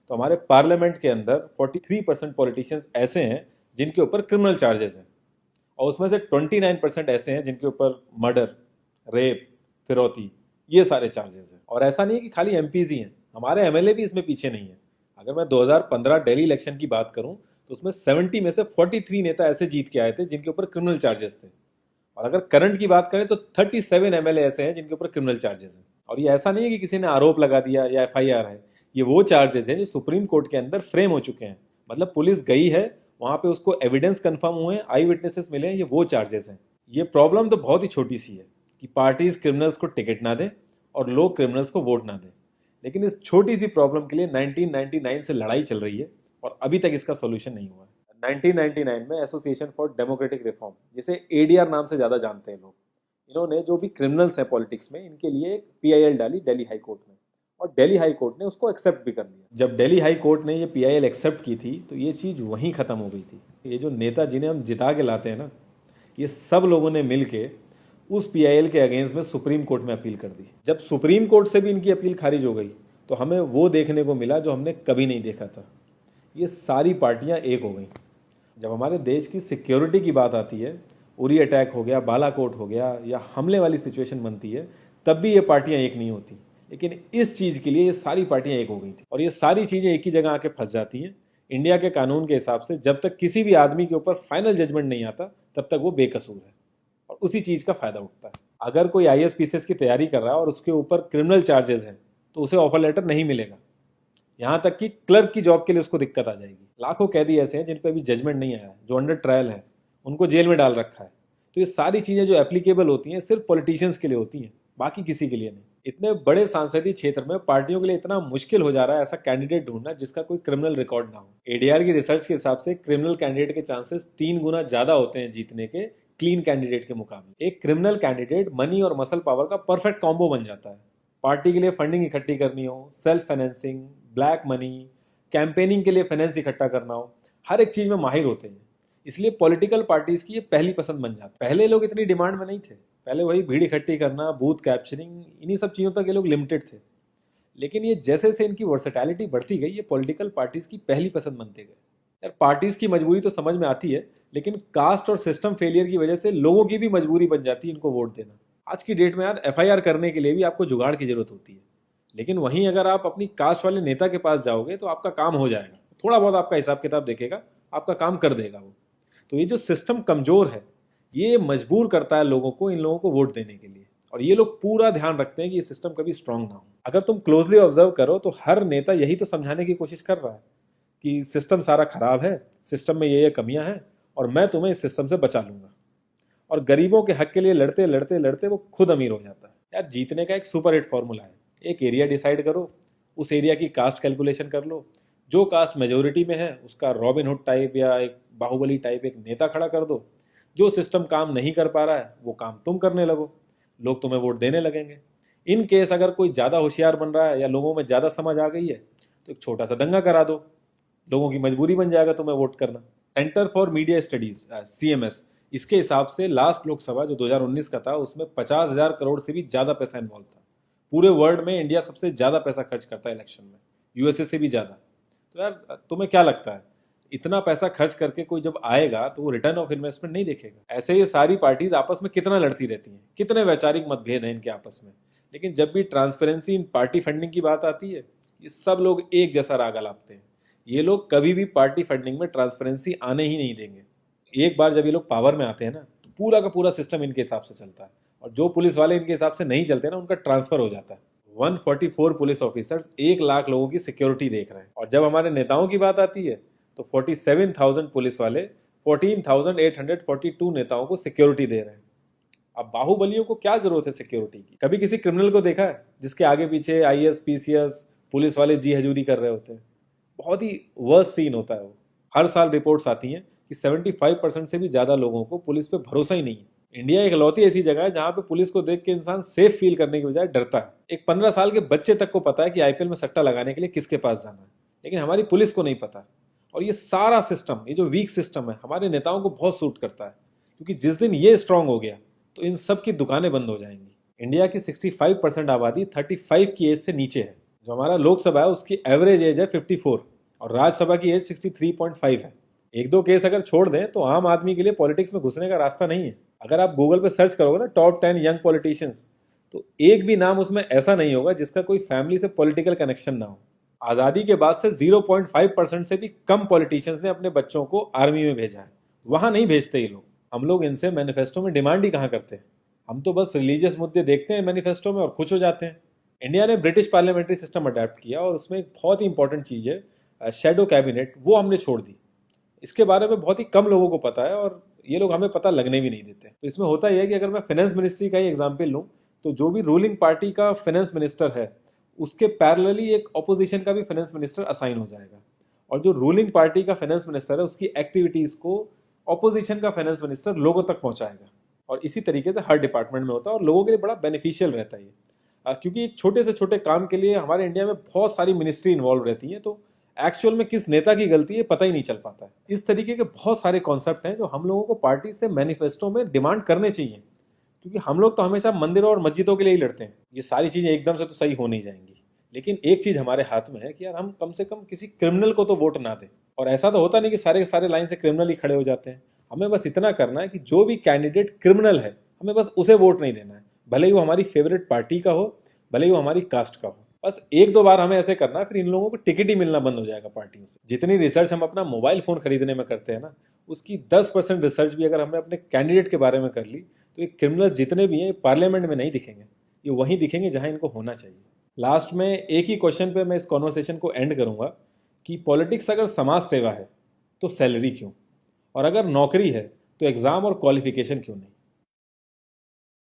तो हमारे पार्लियामेंट के अंदर 43% पॉलिटिशियंस ऐसे हैं जिनके ऊपर क्रिमिनल चार्जेस हैं, और उसमें से 29% ऐसे हैं जिनके ऊपर मर्डर, रेप, फिरौती, ये सारे चार्जेस हैं। और ऐसा नहीं है कि खाली एमपीज ही हैं, हमारे एमएलए भी इसमें पीछे नहीं है। अगर मैं 2015 दिल्ली इलेक्शन की बात करूं तो उसमें 70 में से 43 नेता ऐसे जीत के आए थे जिनके ऊपर क्रिमिनल चार्जेस थे। और अगर करंट की बात करें तो 37 एमएलए ऐसे हैं जिनके ऊपर क्रिमिनल चार्जेस हैं। और ये ऐसा नहीं है कि किसी ने आरोप लगा दिया या एफआईआर है, ये वो चार्जेस हैं जो सुप्रीम कोर्ट के अंदर फ्रेम हो चुके हैं। मतलब पुलिस गई है वहां पे, उसको एविडेंस कंफर्म हुए हैं, आई विटनेसेस मिले हैं, ये वो चार्जेस हैं। ये प्रॉब्लम तो बहुत ही छोटी सी है कि पार्टीज क्रिमिनल्स को टिकट ना दें और लोग क्रिमिनल्स को वोट ना दें, लेकिन इस छोटी सी प्रॉब्लम के लिए 1999 से लड़ाई चल रही है और अभी तक इसका सोल्यूशन नहीं हुआ है। 1999 में एसोसिएशन फॉर डेमोक्रेटिक रिफॉर्म, जिसे एडीआर नाम से ज़्यादा जानते हैं लोग, इन्होंने जो भी क्रिमिनल्स हैं पॉलिटिक्स में, इनके लिए एक पीआईएल डाली दिल्ली हाई कोर्ट में, और दिल्ली हाई कोर्ट ने उसको एक्सेप्ट भी कर लिया। जब दिल्ली हाई कोर्ट ने ये पीआईएल एक्सेप्ट की थी तो ये चीज़ वहीं ख़त्म हो गई थी। ये जो नेता जिन्हें हम जिता के लाते हैं ना, ये सब लोगों ने मिल के उस पीआईएल के अगेंस्ट में सुप्रीम कोर्ट में अपील कर दी। जब सुप्रीम कोर्ट से भी इनकी अपील खारिज हो गई तो हमें वो देखने को मिला जो हमने कभी नहीं देखा था, ये सारी पार्टियां एक हो गई। जब हमारे देश की सिक्योरिटी की बात आती है, उरी अटैक हो गया, बालाकोट हो गया, या हमले वाली सिचुएशन बनती है, तब भी ये पार्टियां एक नहीं होती। लेकिन इस चीज़ के लिए ये सारी पार्टियां एक हो गई थी, और ये सारी चीज़ें एक ही जगह आके फंस जाती हैं। इंडिया के कानून के हिसाब से जब तक किसी भी आदमी के ऊपर फाइनल जजमेंट नहीं आता तब तक वो बेकसूर है, और उसी चीज़ का फायदा उठता है। अगर कोई आईएएस पीसीएस की तैयारी कर रहा है और उसके ऊपर क्रिमिनल चार्जेस हैं तो उसे ऑफर लेटर नहीं मिलेगा। यहाँ तक कि क्लर्क की जॉब के लिए उसको दिक्कत आ जाएगी। लाखों कैदी ऐसे हैं जिन पे अभी जजमेंट नहीं आया है, जो अंडर ट्रायल है, उनको जेल में डाल रखा है। तो ये सारी चीज़ें जो एप्लीकेबल होती हैं सिर्फ पॉलिटिशियंस के लिए होती हैं, बाकी किसी के लिए नहीं। इतने बड़े सांसदीय क्षेत्र में पार्टियों के लिए इतना मुश्किल हो जा रहा है ऐसा कैंडिडेट ढूंढना जिसका कोई क्रिमिनल रिकॉर्ड ना हो। एडीआर की रिसर्च के हिसाब से क्रिमिनल कैंडिडेट के चांसेस 3 गुना ज्यादा होते हैं जीतने के क्लीन कैंडिडेट के मुकाबले। एक क्रिमिनल कैंडिडेट मनी और मसल पावर का परफेक्ट कॉम्बो बन जाता है। पार्टी के लिए फंडिंग इकट्ठी करनी हो, self financing, black money, campaigning के लिए फाइनेंस इकट्ठा करना हो, हर एक चीज में माहिर होते हैं। इसलिए पॉलिटिकल पार्टीज की ये पहली पसंद बन जाती है। पहले लोग इतनी डिमांड में नहीं थे, पहले वही भीड़ इकट्ठी करना, बूथ कैप्चरिंग, इन्हीं सब चीज़ों तक ये लोग लिमिटेड थे। लेकिन ये जैसे से इनकी वर्सेटैलिटी बढ़ती गई, ये पॉलिटिकल पार्टीज की पहली पसंद बनते गए। यार पार्टीज की मजबूरी तो समझ में आती है, लेकिन कास्ट और सिस्टम फेलियर की वजह से लोगों की भी मजबूरी बन जाती है इनको वोट देना। आज की डेट में यार एफआईआर करने के लिए भी आपको जुगाड़ की जरूरत होती है, लेकिन वहीं अगर आप अपनी कास्ट वाले नेता के पास जाओगे तो आपका काम हो जाएगा, थोड़ा बहुत आपका हिसाब किताब देखेगा, आपका काम कर देगा वो। तो ये जो सिस्टम कमजोर है, ये मजबूर करता है लोगों को इन लोगों को वोट देने के लिए, और ये लोग पूरा ध्यान रखते हैं कि ये सिस्टम कभी स्ट्रांग ना हो। अगर तुम क्लोजली ऑब्जर्व करो तो हर नेता यही तो समझाने की कोशिश कर रहा है कि सिस्टम सारा खराब है, सिस्टम में ये कमियां हैं, और मैं तुम्हें इस सिस्टम से बचा लूंगा। और गरीबों के हक के लिए लड़ते लड़ते लड़ते वो खुद अमीर हो जाता है। यार जीतने का एक सुपर हिट फॉर्मूला है, एक एरिया डिसाइड करो, उस एरिया की कास्ट कैलकुलेशन कर लो, जो कास्ट मेजोरिटी में है उसका रॉबिन हुड टाइप या एक बाहुबली टाइप एक नेता खड़ा कर दो। जो सिस्टम काम नहीं कर पा रहा है वो काम तुम करने लगो, लोग तुम्हें वोट देने लगेंगे। इन केस अगर कोई ज़्यादा होशियार बन रहा है या लोगों में ज़्यादा समझ आ गई है तो एक छोटा सा दंगा करा दो, लोगों की मजबूरी बन जाएगा तुम्हें वोट करना। Centre for media studies CMS, इसके हिसाब से लास्ट लोकसभा जो 2019 का था उसमें 50,000 करोड़ से भी ज़्यादा पैसा इन्वॉल्व था। पूरे वर्ल्ड में इंडिया सबसे ज़्यादा पैसा खर्च करता है इलेक्शन में, यूएसए से भी ज़्यादा। तो यार तुम्हें क्या लगता है, इतना पैसा खर्च करके कोई जब आएगा तो वो रिटर्न ऑफ इन्वेस्टमेंट नहीं देखेगा? ऐसे ये सारी पार्टीज आपस में कितना लड़ती रहती हैं, कितने वैचारिक मतभेद हैं इनके आपस में, लेकिन जब भी ट्रांसपेरेंसी इन पार्टी फंडिंग की बात आती है ये सब लोग एक जैसा राग अलापते हैं। ये लोग कभी भी पार्टी फंडिंग में ट्रांसपेरेंसी आने ही नहीं देंगे। एक बार जब ये लोग पावर में आते हैं ना तो पूरा का पूरा सिस्टम इनके हिसाब से चलता है, और जो पुलिस वाले इनके हिसाब से नहीं चलते ना उनका ट्रांसफर हो जाता है। 144 पुलिस ऑफिसर्स 1 लाख लोगों की सिक्योरिटी देख रहे हैं, और जब हमारे नेताओं की बात आती है तो 47,000 पुलिस वाले 14,842 नेताओं को सिक्योरिटी दे रहे हैं। अब बाहुबलियों को क्या जरूरत है सिक्योरिटी की? कभी किसी क्रिमिनल को देखा है जिसके आगे पीछे आईएएस पीसीएस पुलिस वाले जी हजूरी कर रहे होते हैं? बहुत ही वर्स्ट सीन होता है वो। हर साल रिपोर्ट्स आती हैं कि 75% से भी ज्यादा लोगों को पुलिस पे भरोसा ही नहीं है। इंडिया एक लौती ऐसी जगह है जहां पे पुलिस को देख के इंसान सेफ फील करने की बजाय डरता है। एक 15 साल के बच्चे तक को पता है कि आईपीएल में सट्टा लगाने के लिए किसके पास जाना है, लेकिन हमारी पुलिस को नहीं पता। और ये सारा सिस्टम, ये जो वीक सिस्टम है, हमारे नेताओं को बहुत सूट करता है, क्योंकि जिस दिन ये स्ट्रांग हो गया तो इन सब की दुकानें बंद हो जाएंगी। इंडिया की 65% आबादी 35 की एज से नीचे है, जो हमारा लोकसभा है उसकी एवरेज एज है 54 और राज्यसभा की एज 63.5 है। एक दो केस अगर छोड़ दें तो आम आदमी के लिए पॉलिटिक्स में घुसने का रास्ता नहीं है। अगर आप गूगल पे सर्च करोगे ना टॉप 10 यंग पॉलिटिशियंस, तो एक भी नाम उसमें ऐसा नहीं होगा जिसका कोई फैमिली से पॉलिटिकल कनेक्शन ना हो। आज़ादी के बाद से 0.5% से भी कम पॉलिटिशियंस ने अपने बच्चों को आर्मी में भेजा है। वहां नहीं भेजते ये लोग। हम लोग इनसे मैनिफेस्टो में डिमांड ही कहाँ करते हैं। हम तो बस रिलीजियस मुद्दे देखते हैं मैनिफेस्टो में और खुश हो जाते हैं। इंडिया ने ब्रिटिश पार्लियामेंट्री सिस्टम अडेप्ट किया और उसमें एक बहुत ही इंपॉर्टेंट चीज़ है शेडो कैबिनेट, वो हमने छोड़ दी। इसके बारे में बहुत ही कम लोगों को पता है और ये लोग हमें पता लगने भी नहीं देते। तो इसमें होता यह है कि अगर मैं फाइनेंस मिनिस्ट्री का ही एग्जाम्पल लूँ तो जो भी रूलिंग पार्टी का फाइनेंस मिनिस्टर है उसके पैरेलली एक ऑपोजिशन का भी फाइनेंस मिनिस्टर असाइन हो जाएगा और जो रूलिंग पार्टी का फाइनेंस मिनिस्टर है उसकी एक्टिविटीज़ को ऑपोजिशन का फाइनेंस मिनिस्टर लोगों तक पहुंचाएगा। और इसी तरीके से हर डिपार्टमेंट में होता है और लोगों के लिए बड़ा बेनिफिशियल रहता है ये। क्योंकि छोटे से छोटे काम के लिए हमारे इंडिया में बहुत सारी मिनिस्ट्री इन्वॉल्व रहती हैं, तो एक्चुअल में किस नेता की गलती है पता ही नहीं चल पाता है। इस तरीके के बहुत सारे कॉन्सेप्ट हैं जो हम लोगों को पार्टी से मैनिफेस्टो में डिमांड करने चाहिए, क्योंकि हम लोग तो हमेशा मंदिरों और मस्जिदों के लिए ही लड़ते हैं। ये सारी चीज़ें एकदम से तो सही हो नहीं जाएंगी, लेकिन एक चीज़ हमारे हाथ में है कि यार हम कम से कम किसी क्रिमिनल को तो वोट ना दें। और ऐसा तो होता नहीं कि सारे के सारे लाइन से क्रिमिनल ही खड़े हो जाते हैं। हमें बस इतना करना है कि जो भी कैंडिडेट क्रिमिनल है हमें बस उसे वोट नहीं देना है, भले ही वो हमारी फेवरेट पार्टी का हो, भले ही वो हमारी कास्ट का हो। बस एक दो बार हमें ऐसे करना है, फिर इन लोगों को टिकट ही मिलना बंद हो जाएगा पार्टियों से। जितनी रिसर्च हम अपना मोबाइल फोन खरीदने में करते हैं ना, उसकी 10% रिसर्च भी अगर हमने अपने कैंडिडेट के बारे में कर ली तो ये क्रिमिनल जितने भी हैं पार्लियामेंट में नहीं दिखेंगे, ये वहीं दिखेंगे जहां इनको होना चाहिए। लास्ट में एक ही क्वेश्चन पे मैं इस कॉन्वर्सेशन को एंड करूंगा कि पॉलिटिक्स अगर समाज सेवा है तो सैलरी क्यों, और अगर नौकरी है तो एग्जाम और क्वालिफिकेशन क्यों नहीं।